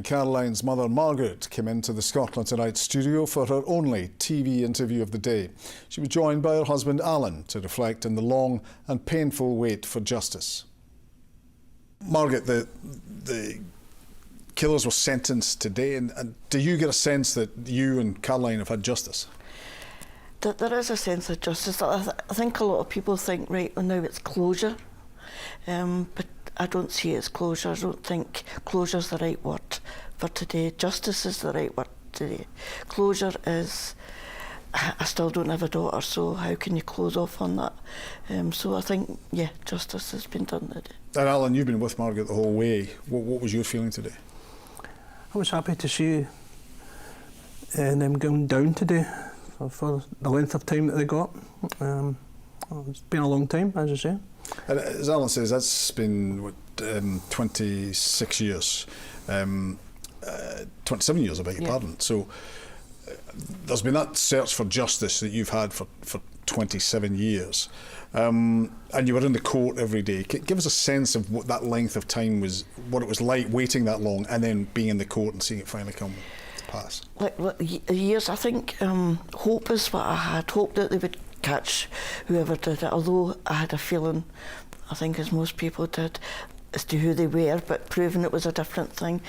Caroline's mother, Margaret, came into the Scotland Tonight studio for her only TV interview of the day. She was joined by her husband, Allan, to reflect on the long and painful wait for justice. Margaret, the killers were sentenced today, and do you get a sense that you and Caroline have had justice? There is a sense of justice. I think a lot of people think, right, well, now it's closure, but I don't see it as closure. I don't think closure is the right word for today. Justice is the right word today. Closure is, I still don't have a daughter, so how can you close off on that? So I think, yeah, justice has been done today. And Allan, you've been with Margaret the whole way. What was your feeling today? I was happy to see them going down today for the length of time that they got. It's been a long time, as I say. And as Allan says, that's been 26 years, 27 years, I beg your pardon. So there's been that search for justice that you've had for 27 years. And you were in the court every day. Give us a sense of what that length of time was, what it was like waiting that long and then being in the court and seeing it finally come to pass. Like years, I think hope is what I had. Hope that they would catch whoever did it, although I had a feeling, I think as most people did, as to who they were, but proving it was a different thing.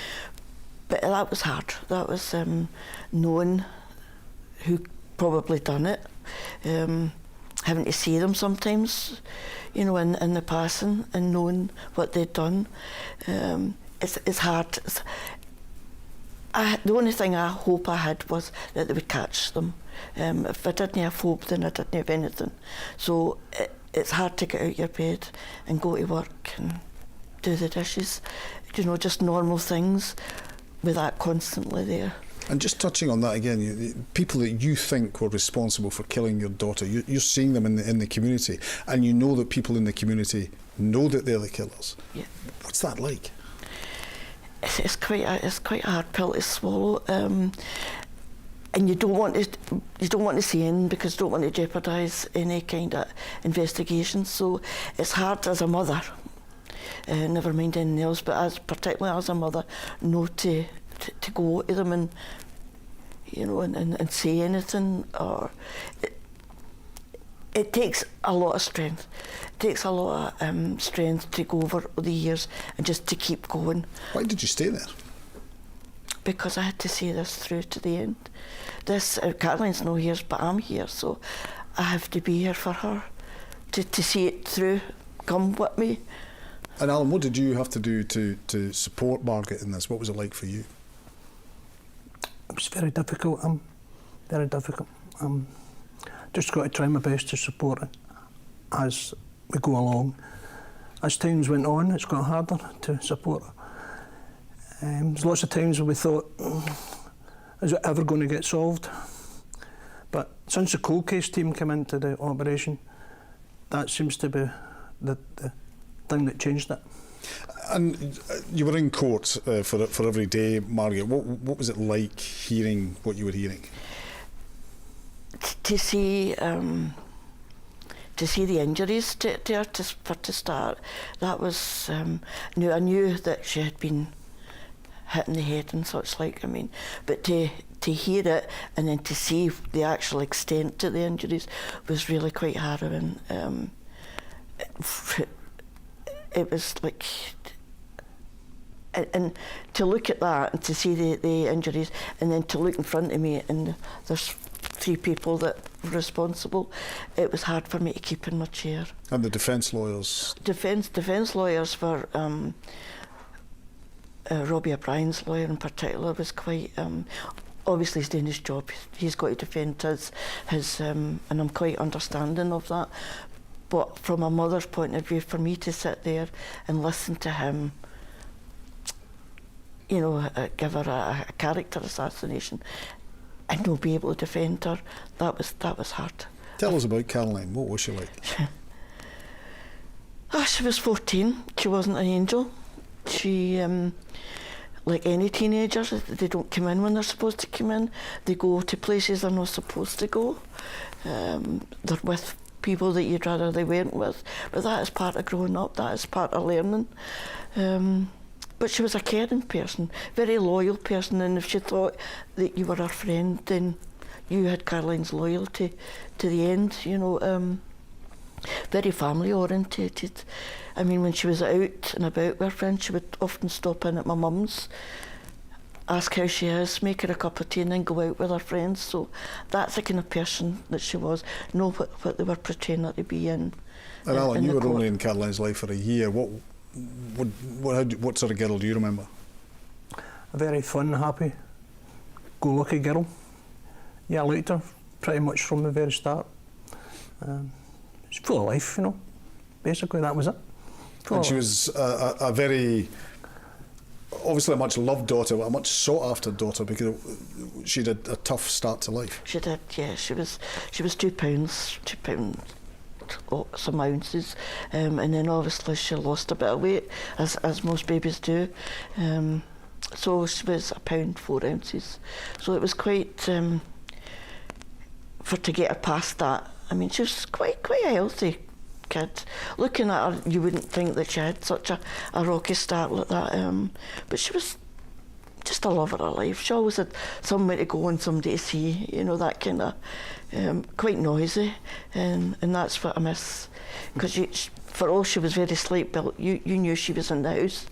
But that was hard. That was knowing who probably done it, having to see them sometimes, you know, in the passing and knowing what they'd done. It's hard. The only thing I hope I had was that they would catch them. If I didn't have hope, then I didn't have anything. So it's hard to get out your bed and go to work and do the dishes, you know, just normal things with that constantly there. And just touching on that again, people that you think were responsible for killing your daughter, you're seeing them in the community, and you know that people in the community know that they're the killers. Yeah. What's that like? It's quite a hard pill to swallow, and you don't want to see in because you don't want to jeopardise any kind of investigation. So it's hard as a mother, never mind anything else, but particularly as a mother, not to go to them and, you know, and say anything. Or it takes a lot of strength. It takes a lot of strength to go over the years and just to keep going. Why did you stay there? Because I had to see this through to the end. Caroline's not here, but I'm here, so I have to be here for her to see it through. Come with me. And Allan, what did you have to do to support Margaret in this? What was it like for you? It was very difficult. Very difficult. Just got to try my best to support it as we go along. As times went on, it's got harder to support her. There's lots of times when we thought, is it ever going to get solved? But since the cold case team came into the operation, that seems to be the thing that changed it. And you were in court for every day, Margaret. What was it like hearing what you were hearing? To see the injuries to her to start, that was new. I knew that she had been hit in the head and such like. I mean, but to hear it and then to see the actual extent to the injuries was really quite harrowing. It was like, and to look at that and to see the injuries, and then to look in front of me and there's 3 people that were responsible, it was hard for me to keep in my chair. And the defence lawyers? Defence lawyers were, Robbie O'Brien's lawyer in particular was quite, obviously he's doing his job, he's got to defend his and I'm quite understanding of that. But from a mother's point of view, for me to sit there and listen to him, you know, give her a character assassination and not be able to defend her, that was hard. Tell us about Caroline. What was she like? She was 14. She wasn't an angel. She, like any teenagers, they don't come in when they're supposed to come in. They go to places they're not supposed to go. They're with people that you'd rather they weren't with. But that is part of growing up. That is part of learning. But she was a caring person, very loyal person, and if she thought that you were her friend, then you had Caroline's loyalty to the end, you know. Very family orientated. I mean, when she was out and about with her friends, she would often stop in at my mum's, ask how she is, make her a cup of tea, and then go out with her friends. So that's the kind of person that she was. Know what they were portraying her to be in. And Allan, you were court. only in Caroline's life for a year. What sort of girl do you remember? A very fun, happy, go-lucky girl. Yeah, I liked her pretty much from the very start. She's full of life, you know. Basically, that was it. And she was a very, obviously a much loved daughter, but a much sought-after daughter, because she had a tough start to life. She did, yeah. She was 2 pounds, some ounces, and then obviously she lost a bit of weight, as most babies do. So she was £1.4 So it was quite, to get her past that. I mean, she was quite a healthy kid. Looking at her, you wouldn't think that she had such a rocky start like that. But she was just a lover of life. She always had somewhere to go and somebody to see, you know, that kind of, quite noisy. And that's what I miss. Because for all she was very slight built, you knew she was in the house.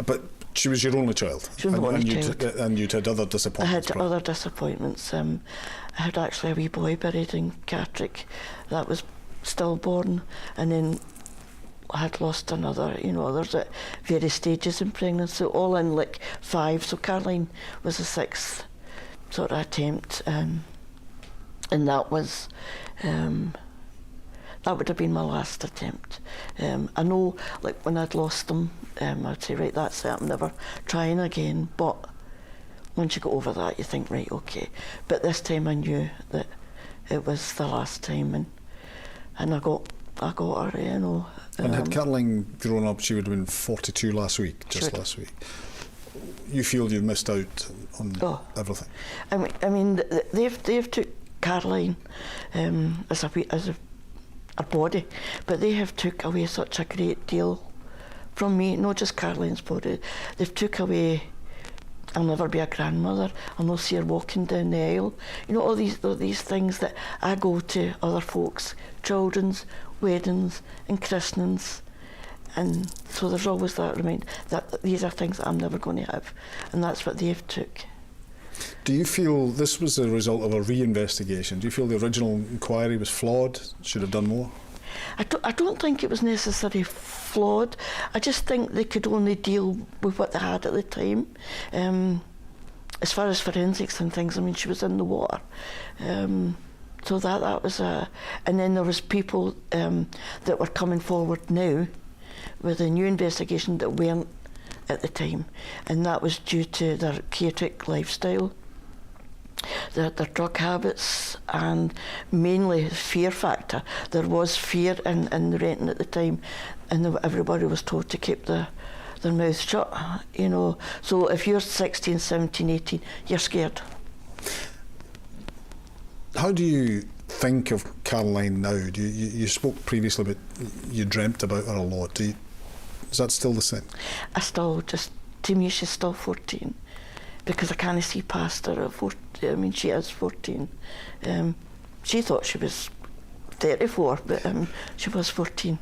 But she was your only child? She was my only child. And you'd had other disappointments? I had other disappointments. I had actually a wee boy buried in Cartrick that was stillborn, and then I had lost another, you know, others at various stages in pregnancy, all in like 5. So Caroline was the 6th sort of attempt, and that was, that would have been my last attempt. I know, like when I'd lost them, I'd say, right, that's it, I'm never trying again. But once you go over that, you think, right, okay. But this time I knew that it was the last time, and I got her, you know. And had Caroline grown up, she would have been 42 last week. Last week. You feel you've missed out on everything? I mean, they've took Caroline as a body, but they have took away such a great deal from me. Not just Caroline's body. They've took away. I'll never be a grandmother. I'll not see her walking down the aisle. You know, all these things that I go to other folks' children's weddings and christenings, and so there's always that reminder that these are things that I'm never going to have, and that's what they've took. Do you feel this was the result of a re-investigation? Do you feel the original inquiry was flawed? Should have done more? I don't think it was necessarily flawed. I just think they could only deal with what they had at the time. As far as forensics and things, I mean, she was in the water. So that was a... And then there was people that were coming forward now with a new investigation that weren't at the time. And that was due to their chaotic lifestyle, their drug habits, and mainly fear factor. There was fear in the renting at the time, and everybody was told to keep their mouth shut, you know. So if you're 16, 17, 18, you're scared. How do you think of Caroline now? You spoke previously about you dreamt about her a lot. Is that still the same? To me, she's still 14. Because I can't see past her at 14. I mean, she is 14. She thought she was 34, but she was 14.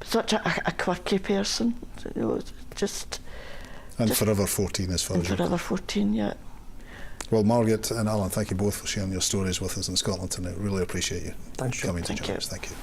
Such a quirky person, you know, just... And forever 14 as far as you're forever 14, yeah. Well, Margaret and Allan, thank you both for sharing your stories with us in Scotland tonight. Really appreciate you coming to join us. Thank you.